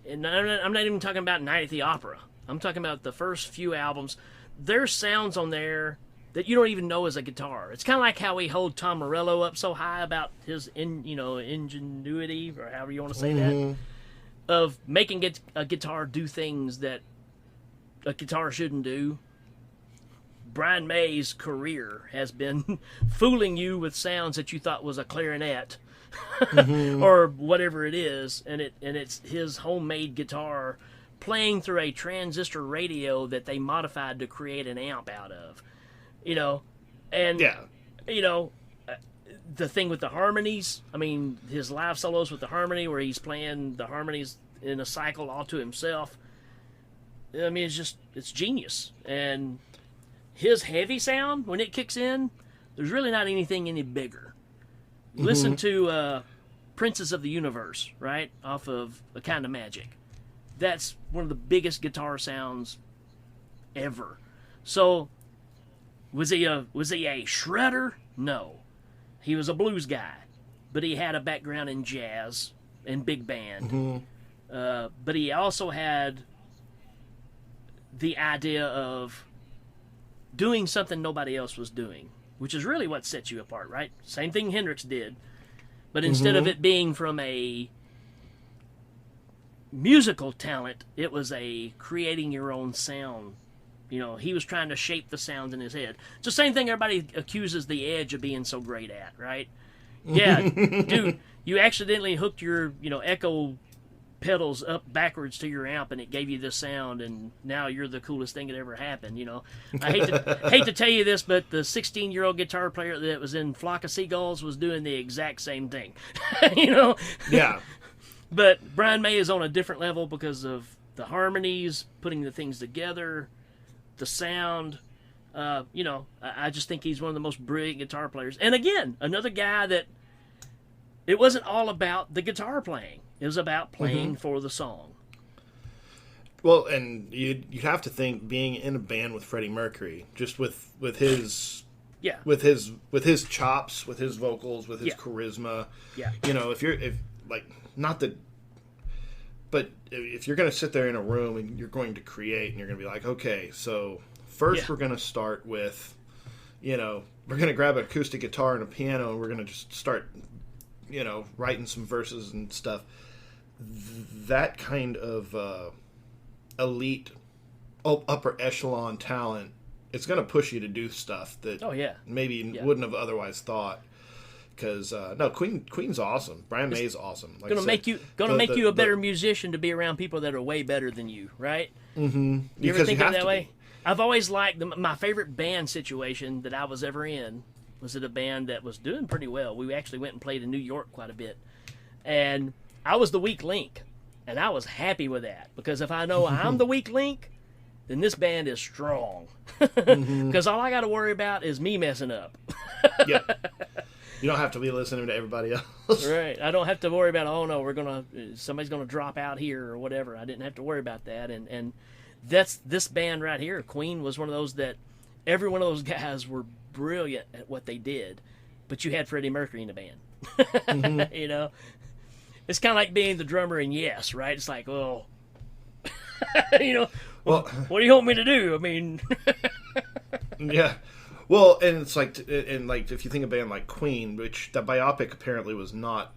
and I'm not even talking about Night at the Opera. I'm talking about the first few albums. There's sounds on there that you don't even know is a guitar. It's kind of like how we hold Tom Morello up so high about his ingenuity, or however you want to say that, of making a guitar do things that a guitar shouldn't do. Brian May's career has been fooling you with sounds that you thought was a clarinet or whatever it is, and it's his homemade guitar playing through a transistor radio that they modified to create an amp out of. The thing with the harmonies, I mean, his live solos with the harmony where he's playing the harmonies in a cycle all to himself. I mean, it's genius. And his heavy sound, when it kicks in, there's really not anything any bigger. Listen to Princess of the Universe, right? Off of A Kind of Magic. That's one of the biggest guitar sounds ever. So, was he a shredder? No. He was a blues guy. But he had a background in jazz and big band. But he also had the idea of doing something nobody else was doing. which is really what sets you apart, right? Same thing Hendrix did. But instead of it being from a musical talent, it was a creating your own sound. You know, he was trying to shape the sounds in his head. It's the same thing everybody accuses the Edge of being so great at, right? Yeah, dude, you accidentally hooked your, echo pedals up backwards to your amp and it gave you this sound, and now you're the coolest thing that ever happened. I hate to tell you this, but the 16-year-old guitar player that was in Flock of Seagulls was doing the exact same thing. Yeah. But Brian May is on a different level because of the harmonies, putting the things together, the sound. I just think he's one of the most brilliant guitar players. And again, another guy that it wasn't all about the guitar playing. It was about playing for the song. Well, and you'd have to think being in a band with Freddie Mercury, just with his with his chops, with his vocals, with his charisma. Yeah. But if you're going to sit there in a room and you're going to create and you're going to be like, okay, so first we're going to start with, we're going to grab an acoustic guitar and a piano and we're going to just start, writing some verses and stuff. That kind of elite, upper echelon talent, it's going to push you to do stuff that maybe wouldn't have otherwise thought. Because Queen's awesome. Brian May's awesome. Like gonna make you a better musician to be around people that are way better than you, right? Mm-hmm. You ever think of it that way? I've always liked my favorite band situation that I was ever in was at a band that was doing pretty well. We actually went and played in New York quite a bit, and I was the weak link, and I was happy with that because if I know I'm the weak link, then this band is strong. Because all I got to worry about is me messing up. Yeah. You don't have to be listening to everybody else. Right. I don't have to worry about, oh no, somebody's gonna drop out here or whatever. I didn't have to worry about that. And that's this band right here. Queen was one of those that every one of those guys were brilliant at what they did, but you had Freddie Mercury in the band. It's kind of like being the drummer in Yes, right? It's like, well, what do you want me to do? I mean, yeah. Well, and it's like, if you think of a band like Queen, which the biopic apparently was not,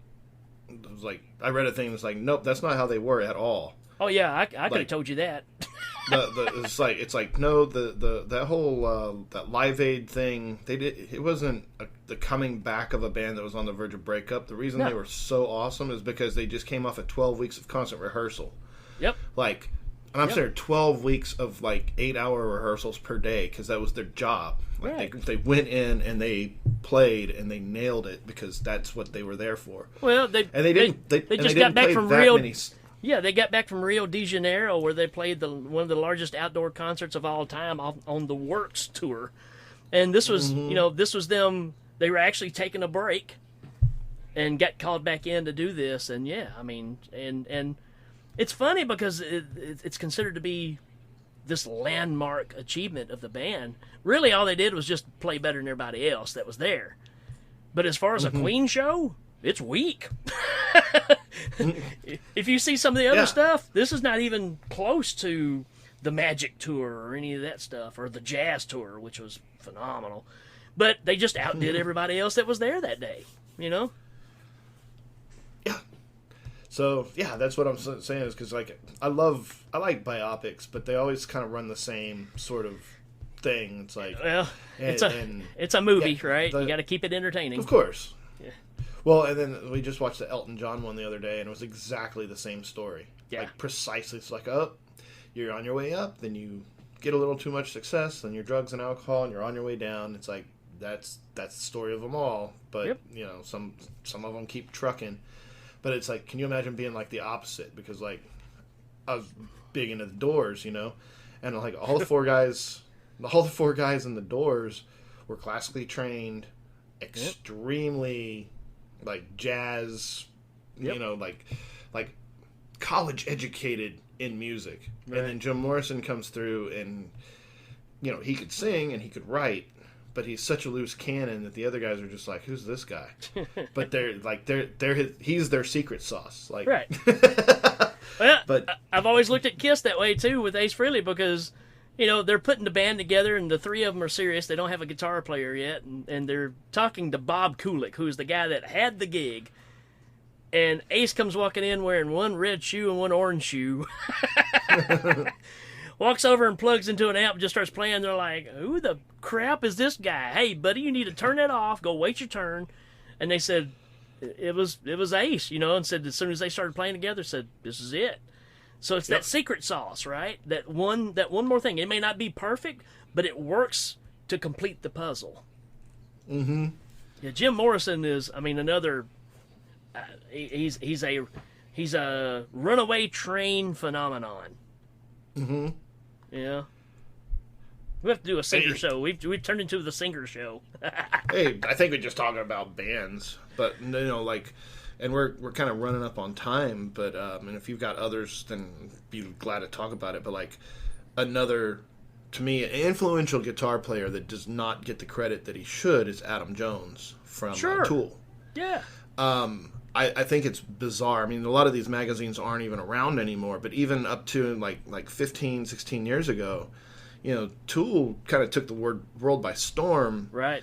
it was like, I read a thing that was like, nope, that's not how they were at all. Oh yeah, I could have told you that. It's like no, that whole that Live Aid thing, it wasn't the coming back of a band that was on the verge of breakup. The reason they were so awesome is because they just came off of 12 weeks of constant rehearsal. Yep. And I'm saying 12 weeks of 8-hour rehearsals per day because that was their job. They went in and they played and they nailed it because that's what they were there for. Well, they just got back from Rio. Yeah, they got back from Rio de Janeiro where they played one of the largest outdoor concerts of all time on the Works tour, and this was this was them. They were actually taking a break and got called back in to do this, and and it's funny because it's considered to be this landmark achievement of the band. Really, all they did was just play better than everybody else that was there. But as far as a Queen show, it's weak. If you see some of the other stuff, this is not even close to the Magic Tour or any of that stuff, or the Jazz Tour, which was phenomenal. But they just outdid everybody else that was there that day, Yeah. So, that's what I'm saying is because, I like biopics, but they always kind of run the same sort of thing. It's like... Well, it's a movie, right? You got to keep it entertaining. Of course. Yeah. Well, and then we just watched the Elton John one the other day, and it was exactly the same story. Yeah. Precisely. It's like, you're on your way up, then you get a little too much success, then you're drugs and alcohol, and you're on your way down. It's like, that's the story of them all. But, some of them keep trucking. But it's like, can you imagine being the opposite? Because I was big into the Doors, and all the four guys in the Doors were classically trained, extremely jazz, college educated in music. Right. And then Jim Morrison comes through and he could sing and he could write, but he's such a loose cannon that the other guys are just like, who's this guy? But he's their secret sauce. Right. Well, but I've always looked at Kiss that way too with Ace Frehley because they're putting the band together, and the three of them are serious. They don't have a guitar player yet, and they're talking to Bob Kulick, who's the guy that had the gig. And Ace comes walking in wearing one red shoe and one orange shoe. Walks over and plugs into an amp and just starts playing. They're like, who the crap is this guy? Hey, buddy, you need to turn that off. Go wait your turn. And they said, it was Ace, and said as soon as they started playing together, said, this is it. So it's that secret sauce, right? That one more thing. It may not be perfect, but it works to complete the puzzle. Mm-hmm. Yeah, Jim Morrison is, another. He's a runaway train phenomenon. Mm-hmm. Yeah. We have to do a singer show. We've turned into the singer show. Hey, I think we're just talking about bands, but and we're kind of running up on time. But and if you've got others, then be glad to talk about it. But another, to me, an influential guitar player that does not get the credit that he should is Adam Jones from Tool. Yeah. I think it's bizarre. A lot of these magazines aren't even around anymore, but even up to like 15, 16 years ago, Tool kind of took the world by storm. Right.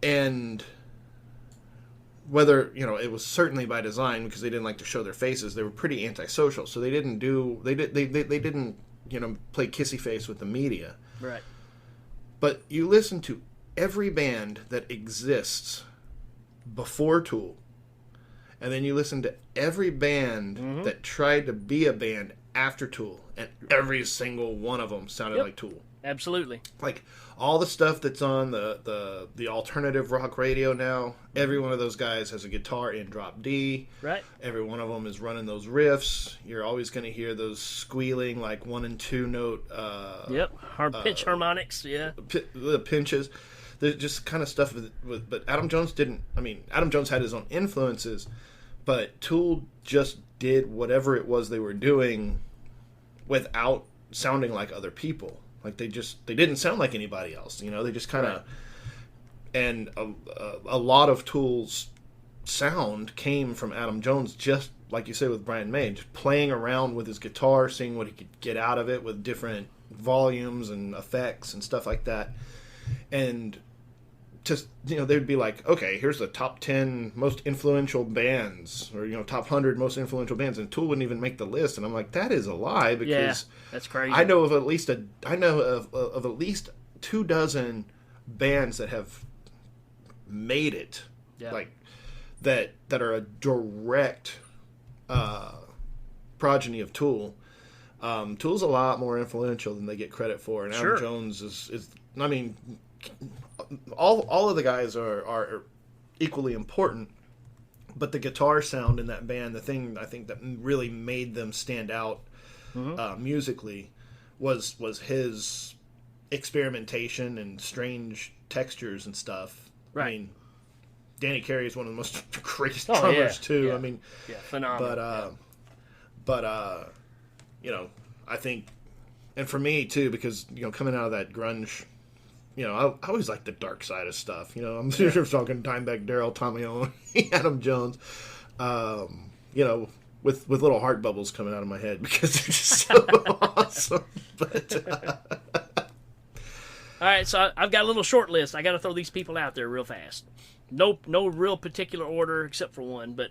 And whether, it was certainly by design because they didn't like to show their faces, they were pretty antisocial. So they didn't play kissy face with the media. Right. But you listen to every band that exists before Tool, and then you listen to every band that tried to be a band after Tool, and every single one of them sounded like Tool. Absolutely. Like all the stuff that's on the alternative rock radio now, every one of those guys has a guitar in drop D. Right. Every one of them is running those riffs. You're always going to hear those squealing 1 and 2 note. Pitch harmonics. Yeah. The pinches. There's just kind of stuff but Adam Jones didn't. Adam Jones had his own influences, but Tool just did whatever it was they were doing without sounding like other people. They didn't sound like anybody else. They just kind of, and a lot of Tool's sound came from Adam Jones, just like you say with Brian May, just playing around with his guitar, seeing what he could get out of it with different volumes and effects and stuff like that. And just, they'd be like, okay, here's the top 10 most influential bands, or, top 100 most influential bands, and Tool wouldn't even make the list. And I'm like, that is a lie, because that's crazy. I know of at least at least 24 bands that have made it, that are a direct progeny of Tool. Tool's a lot more influential than they get credit for, and Adam Jones is all of the guys are equally important, but the guitar sound in that band, the thing I think that really made them stand out musically, was his experimentation and strange textures and stuff. Right. Danny Carey is one of the most greatest drummers too. Yeah. Phenomenal. But I think, and for me too, because coming out of that grunge, I always like the dark side of stuff. I'm talking Dimebag Darrell, Tommy Owen, Adam Jones, with little heart bubbles coming out of my head because they're just so awesome. But all right, so I've got a little short list. I got to throw these people out there real fast. No real particular order except for one, but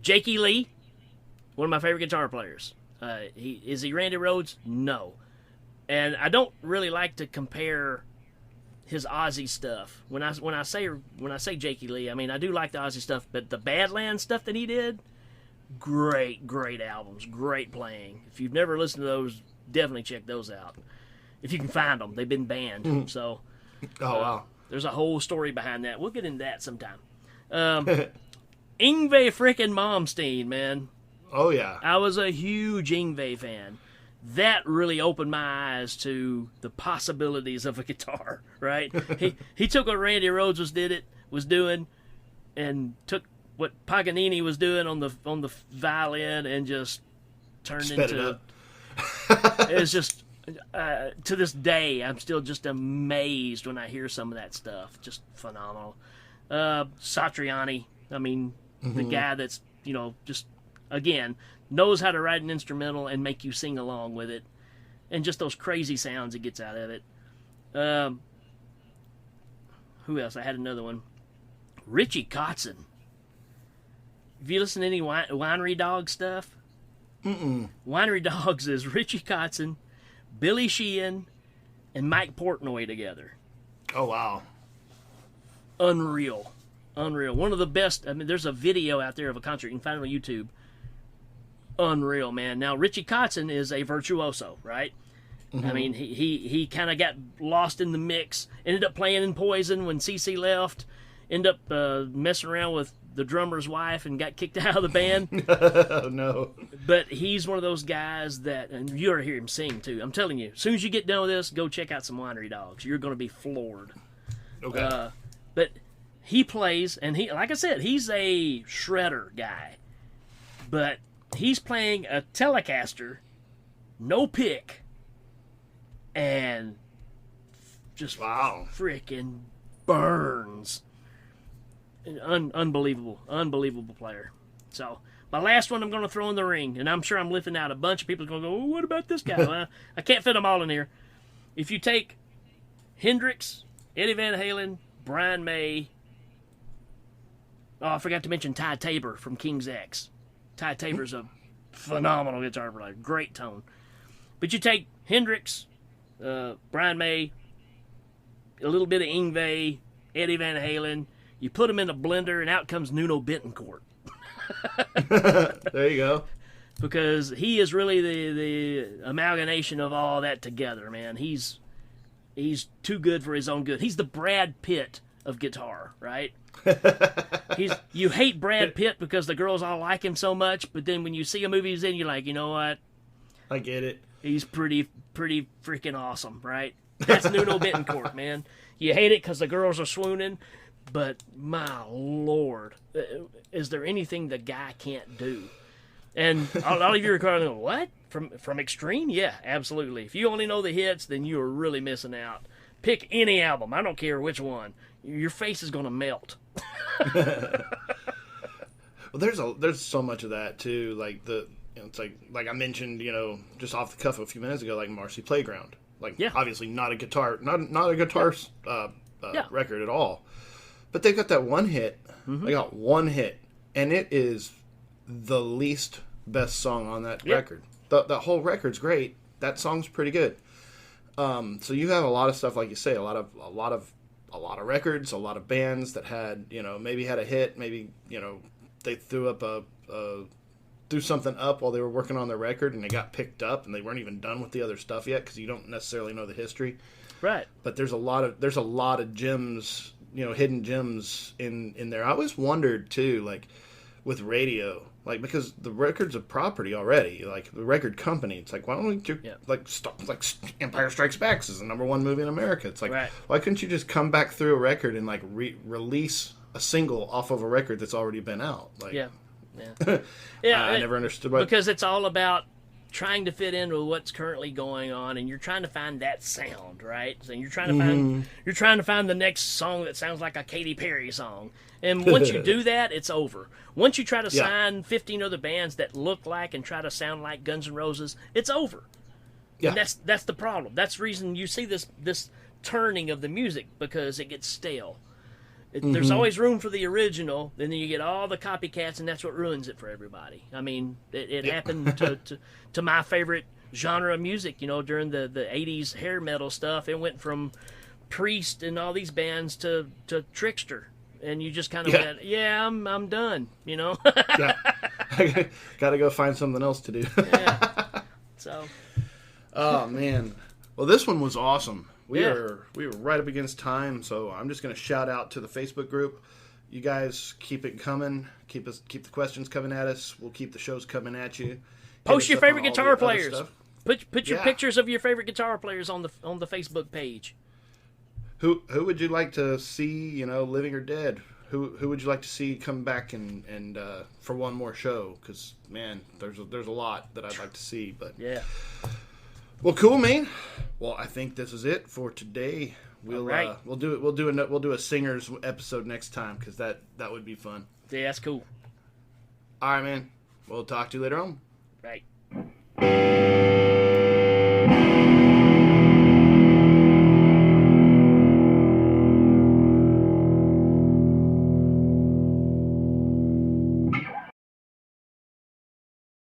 Jakey Lee, one of my favorite guitar players. Is he Randy Rhoads? No. And I don't really like to compare his Ozzy stuff. When I say Jakey Lee, I do like the Ozzy stuff, but the Badlands stuff that he did, great albums, great playing. If you've never listened to those, definitely check those out. If you can find them, they've been banned. So, wow, there's a whole story behind that. We'll get into that sometime. Yngwie frickin' Malmsteen, man. Oh yeah, I was a huge Yngwie fan. That really opened my eyes to the possibilities of a guitar, right? he took what Randy Rhoads was doing, and took what Paganini was doing on the violin and just turned into. It's just to this day, I'm still just amazed when I hear some of that stuff. Just phenomenal. Satriani, the guy that's just again knows how to write an instrumental and make you sing along with it. and just those crazy sounds it gets out of it. Who else? I had another one. Richie Kotzen. Have you listened to any Winery Dog stuff? Mm-mm. Winery Dogs is Richie Kotzen, Billy Sheehan, and Mike Portnoy together. Oh, wow. Unreal. One of the best. I mean, there's a video out there of a concert. You can find it on YouTube. Unreal, man. Now, Richie Kotzen is a virtuoso, right? Mm-hmm. I mean, he kind of got lost in the mix. Ended up playing in Poison when CC left. Ended up messing around with the drummer's wife and got kicked out of the band. Oh, no. But he's one of those guys that, and you ought to hear him sing, too. I'm telling you, as soon as you get done with this, go check out some Winery Dogs. You're going to be floored. Okay. But he plays, and he, like I said, he's a shredder guy. But he's playing a Telecaster, no pick, and just freaking burns. Unbelievable player. So my last one I'm going to throw in the ring, and I'm sure I'm lifting out a bunch of people going to go, oh, what about this guy? Well, I can't fit them all in here. If you take Hendrix, Eddie Van Halen, Brian May, I forgot to mention Ty Tabor from King's X. Ty Tabor's a phenomenal guitar player, great tone. But you take Hendrix, Brian May, a little bit of Yngwie, Eddie Van Halen, you put them in a blender, and out comes Nuno Bettencourt. There you go. Because he is really the amalgamation of all that together, man. He's too good for his own good. He's the Brad Pitt of guitar, right? You hate Brad Pitt because the girls all like him so much, but then when you see a movie he's in, you're like, you know what? I get it. He's pretty freaking awesome, right? That's Nuno Bettencourt, man. You hate it because the girls are swooning, but my Lord, is there anything the guy can't do? And all of you are going, what? From Extreme? Yeah, absolutely. If you only know the hits, then you are really missing out. Pick any album. I don't care which one. Your face is going to melt. Well, there's so much of that too. Like it's like I mentioned, just off the cuff a few minutes ago, like Marcy Playground. Obviously not a guitar, not a guitar record at all. But they got that one hit. Mm-hmm. They got one hit, and it is the least best song on that record. The whole record's great. That song's pretty good. So you have a lot of stuff, like you say, a lot of records, a lot of bands that had, maybe had a hit, maybe, they threw something up while they were working on their record, and they got picked up, and they weren't even done with the other stuff yet because you don't necessarily know the history. Right. But there's a lot of gems, hidden gems in there. I always wondered too, like with radio, like because the record's a property already, like the record company. It's like, why don't we do like Empire Strikes Back is the #1 movie in America. It's like, why couldn't you just come back through a record and like release a single off of a record that's already been out? Like, yeah. I never understood why. Because it's all about trying to fit in with what's currently going on, and you're trying to find that sound, right? So you're trying to find the next song that sounds like a Katy Perry song. And once you do that, it's over. Once you try to sign 15 other bands that look like and try to sound like Guns N' Roses, it's over. Yeah. And that's the problem. That's the reason you see this turning of the music, because it gets stale. There's always room for the original, and then you get all the copycats, and that's what ruins it for everybody. I mean, it happened to my favorite genre of music, during the 80s hair metal stuff. It went from Priest and all these bands to Trickster, and you just kind of went, I'm done, Yeah. Got to go find something else to do. Yeah. So. Oh, man. Well, this one was awesome. We were right up against time, so I'm just going to shout out to the Facebook group. You guys keep it coming. Keep the questions coming at us. We'll keep the shows coming at you. Post your favorite guitar players. Put your pictures of your favorite guitar players on the Facebook page. Who would you like to see, living or dead? Who would you like to see come back and for one more show? Because man, there's a lot that I'd like to see. But yeah. Well, cool, man. Well, I think this is it for today. We'll do a singers episode next time, because that would be fun. Yeah, that's cool. All right, man. We'll talk to you later on. Right.